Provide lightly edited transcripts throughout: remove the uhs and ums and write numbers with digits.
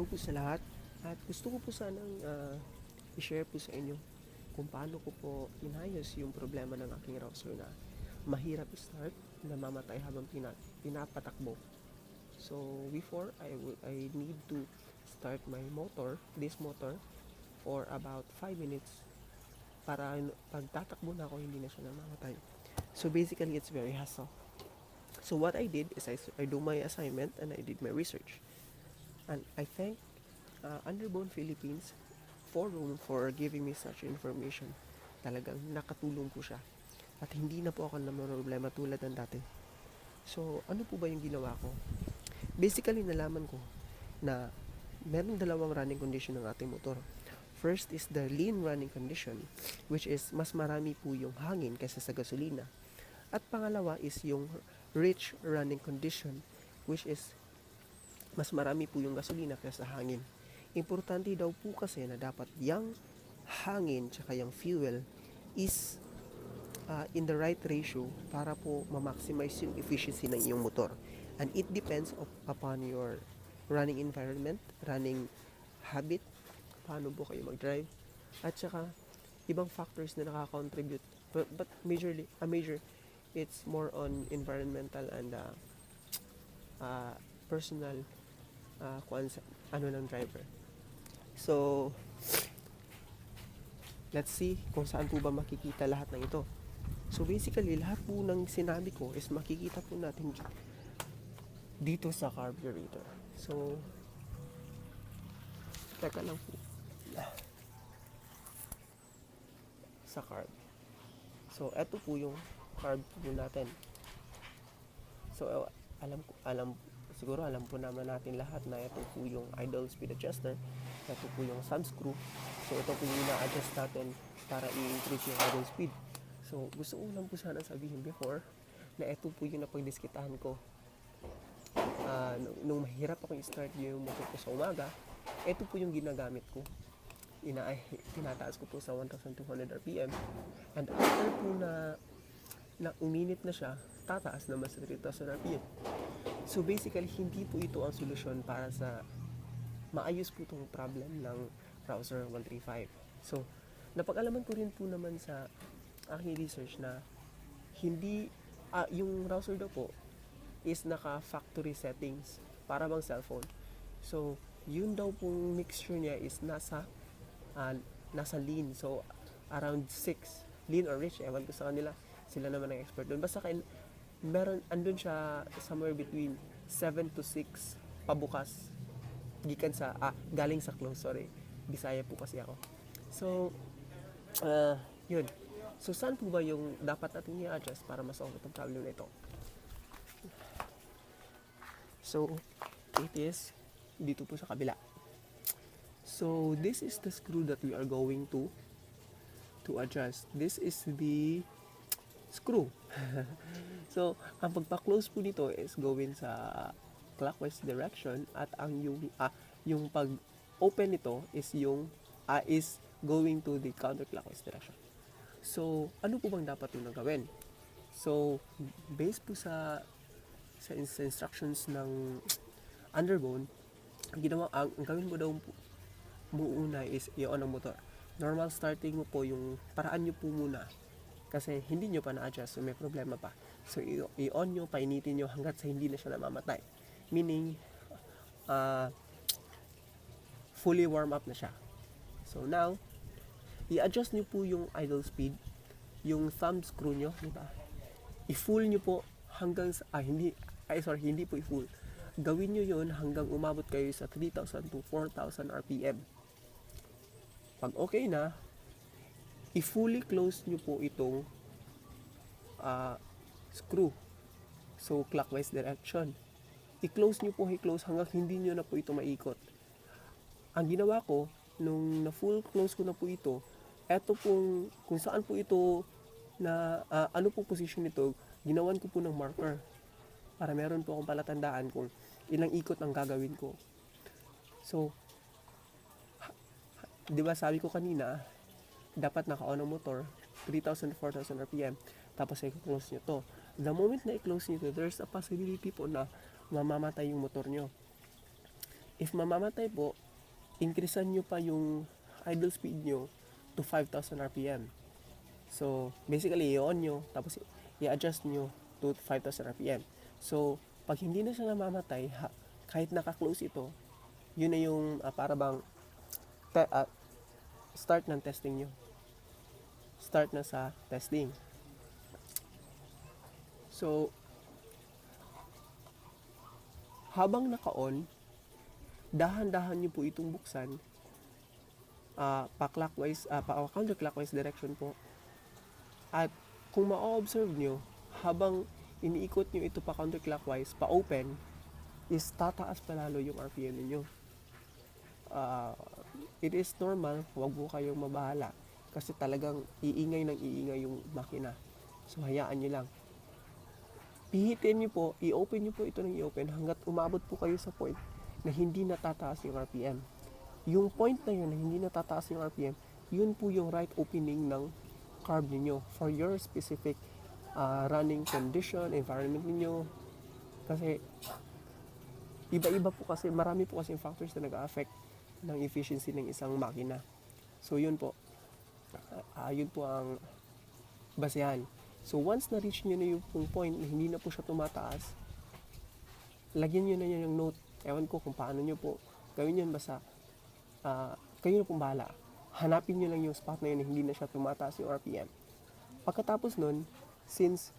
Hello po sa lahat at gusto ko po sanang i-share po sa inyo kung paano ko po inayos yung problema ng aking router na mahirap start, namamatay habang pinapatakbo. So before I need to start this motor for about 5 minutes para pag tatakbo na ako hindi na siya namamatay. So basically it's very hassle. So what I did is I do my assignment and I did my research. And I thank Underbone Philippines Forum for giving me such information. Talagang nakatulong po siya. At hindi na po ako na problema tulad ng dati. So, ano po ba yung ginawa ko? Basically, nalaman ko na meron dalawang running condition ng ating motor. First is the lean running condition, which is mas marami po yung hangin kaysa sa gasolina. At pangalawa is yung rich running condition, which is mas marami po yung gasolina kaysa hangin. Importante daw po kasi na dapat yung hangin tsaka yung fuel is in the right ratio para po ma-maximize yung efficiency ng iyong motor. And it depends upon your running environment, running habit, paano po kayo mag-drive, at saka ibang factors na nakaka-contribute. But major, it's more on environmental and personal ng driver. So, let's see kung saan po ba makikita lahat ng ito. So basically, lahat po ng sinabi ko is makikita po natin dito sa carburetor. So, teka lang po. Sa carb. So, eto po yung carb po natin. So, siguro alam po naman natin lahat na ito po yung idle speed adjuster, ito po yung thumb screw. So ito po yung na-adjust natin para i-increase yung idle speed. So gusto ko lang po sana sabihin before na ito po yung napagdiskitahan ko nung mahirap akong i-start yung motor ko sa umaga. Ito po yung ginagamit ko. Tinataas ko po sa 1,200 RPM, and after po na uminit na siya, tataas naman sa 3,000 RPM. So basically, hindi po ito ang solusyon para sa maayos po itong problem ng Rouser 135. So, napag-alaman ko rin po naman sa aking research na hindi, yung Rouser daw po is naka-factory settings para bang cellphone. So, yun daw pong mixture niya is nasa lean. So, around 6. Lean or rich, ewan ko sa kanila. Sila naman ang expert doon. Basta andun siya somewhere between 7 to 6 pabukas galing sa close, sorry, Bisaya po kasi ako. So yun. So saan po ba yung dapat natin i-adjust para ma-solve itong problem na ito? So it is dito po sa kabila. So this is the screw that we are going to adjust. This is the screw. So, ang pagpa-close po nito is going sa clockwise direction, at yung pag-open nito is going to the counterclockwise direction. So, ano po bang dapat yung gawin? So, based po sa instructions ng Underbone, ang gawin mo daw muna is i-on ang motor. Normal starting mo po yung paraan nyo po muna. Kasi hindi nyo pa na-adjust, so may problema pa. So, i-on nyo, painitin nyo hanggat sa hindi na siya namamatay. Meaning, fully warm up na siya. So, now, i-adjust nyo po yung idle speed, yung thumb screw nyo, diba? I-full nyo po hanggang hindi po i-full. Gawin nyo yun hanggang umabot kayo sa 3,000 to 4,000 RPM. Pag okay na, i-fully close nyo po itong screw. So, clockwise direction. I-close nyo po, hanggang hindi nyo na po ito maikot. Ang ginawa ko, nung na-full close ko na po ito, eto pong, kung saan po ito, ano po position nito, ginawan ko po ng marker. Para meron po akong palatandaan kung ilang ikot ang gagawin ko. So, di ba sabi ko kanina, dapat naka-on ang motor, 3,000 to 4,000 RPM, tapos i-close nyo to. The moment na i-close nyo to, there's a possibility po na mamamatay yung motor nyo. If mamamatay po, increasean nyo pa yung idle speed nyo to 5,000 RPM. So, basically, i-on nyo, tapos i-adjust nyo to 5,000 RPM. So, pag hindi na siya namamatay, kahit naka-close ito, yun na yung para bang start ng testing nyo. Start na sa testing. So, habang naka-on, dahan-dahan nyo po itong buksan pa-counterclockwise direction po. At kung ma-observe nyo, habang iniikot nyo ito pa-counterclockwise, pa-open, is tataas palalo yung RPM niyo. It is normal, huwag po kayong mabahala. Kasi talagang iingay ng iingay yung makina. So, hayaan nyo lang. Pihitin nyo po, i-open nyo po ito ng i-open hanggat umabot po kayo sa point na hindi natataas yung RPM. Yung point na yun na hindi natataas yung RPM, yun po yung right opening ng carb niyo for your specific running condition, environment niyo. Kasi iba-iba po kasi, marami po kasi factors na nag-a-affect ng efficiency ng isang makina. So yun po, yun po ang basehan. So once na-reach nyo na yung point na hindi na po siya tumataas, lagyan nyo na yun yung note. Ewan ko kung paano nyo po gawin yun, basta kayo na pong bahala. Hanapin nyo lang yung spot na yun na hindi na siya tumataas yung RPM. Pagkatapos nun, since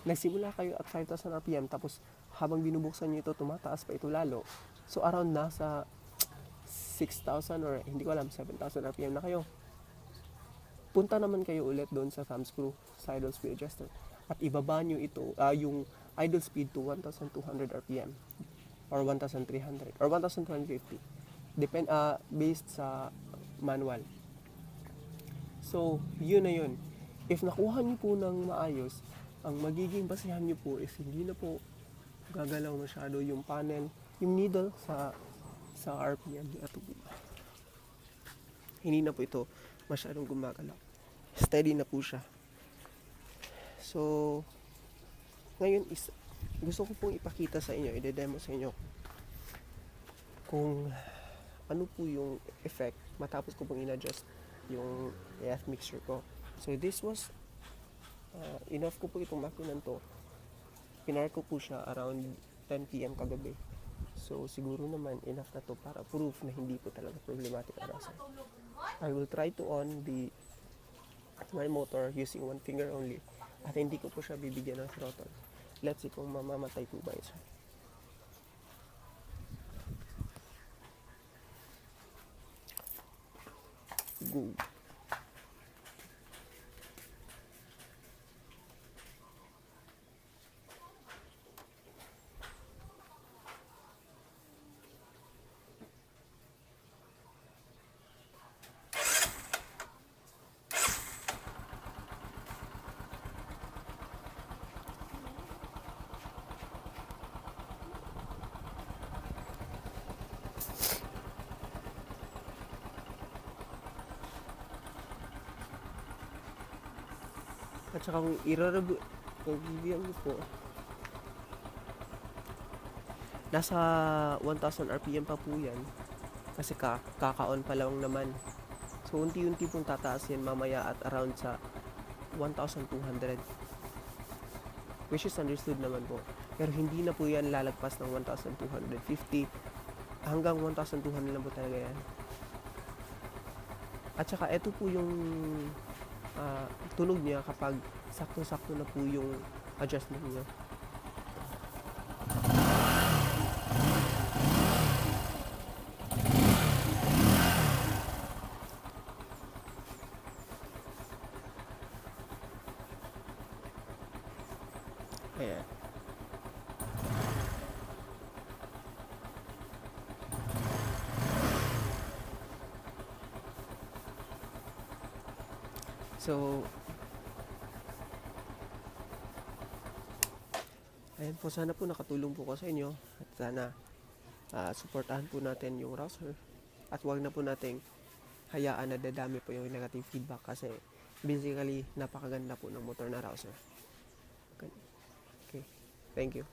nagsimula kayo at 5,000 RPM, tapos habang binubuksan nyo ito, tumataas pa ito lalo. So around nasa 6,000 or hindi ko alam, 7,000 RPM na kayo. Punta naman kayo ulit doon sa thumb screw, sa idle speed adjuster. At ibaba nyo ito, yung idle speed to 1,200 RPM or 1,300 or 1,250. Based sa manual. So, yun na yun. If nakuha nyo po ng maayos, ang magiging basihan nyo po is hindi na po gagalaw masyado yung panel, yung needle sa RPM. Hindi na po ito masyadong gumagalaw. Steady na po siya. So, ngayon gusto ko pong ipakita sa inyo, i-demo sa inyo kung ano po yung effect matapos ko pong in-adjust yung AF mixture ko. So this was enough ko po itong makinan to. Pinark ko po siya around 10 PM kagabi. So siguro naman enough na to para proof na hindi po talaga problematic ang rasa. I will try to on my motor using one finger only at hindi ko po siya bibigyan ng throttle. Let's see kung mamamatay po ba siya. Go. At saka kung i-review nyo po, nasa 1,000 RPM pa po yan. Kasi kaka-on pa lang naman. So, unti-unti pong tataas yan mamaya at around sa 1,200. Which is understood naman po. Pero hindi na po yan lalagpas ng 1,250. Hanggang 1,200 lang po talaga yan. At saka, ito po yung tunog niya kapag sakto-sakto na po yung adjustment niya. Ayan. So, ayan po, sana po nakatulong po ko sa inyo at sana suportahan po natin yung rouser at huwag na po nating hayaan na dadami po yung negative feedback kasi basically napakaganda po ng motor na rouser. Okay, thank you.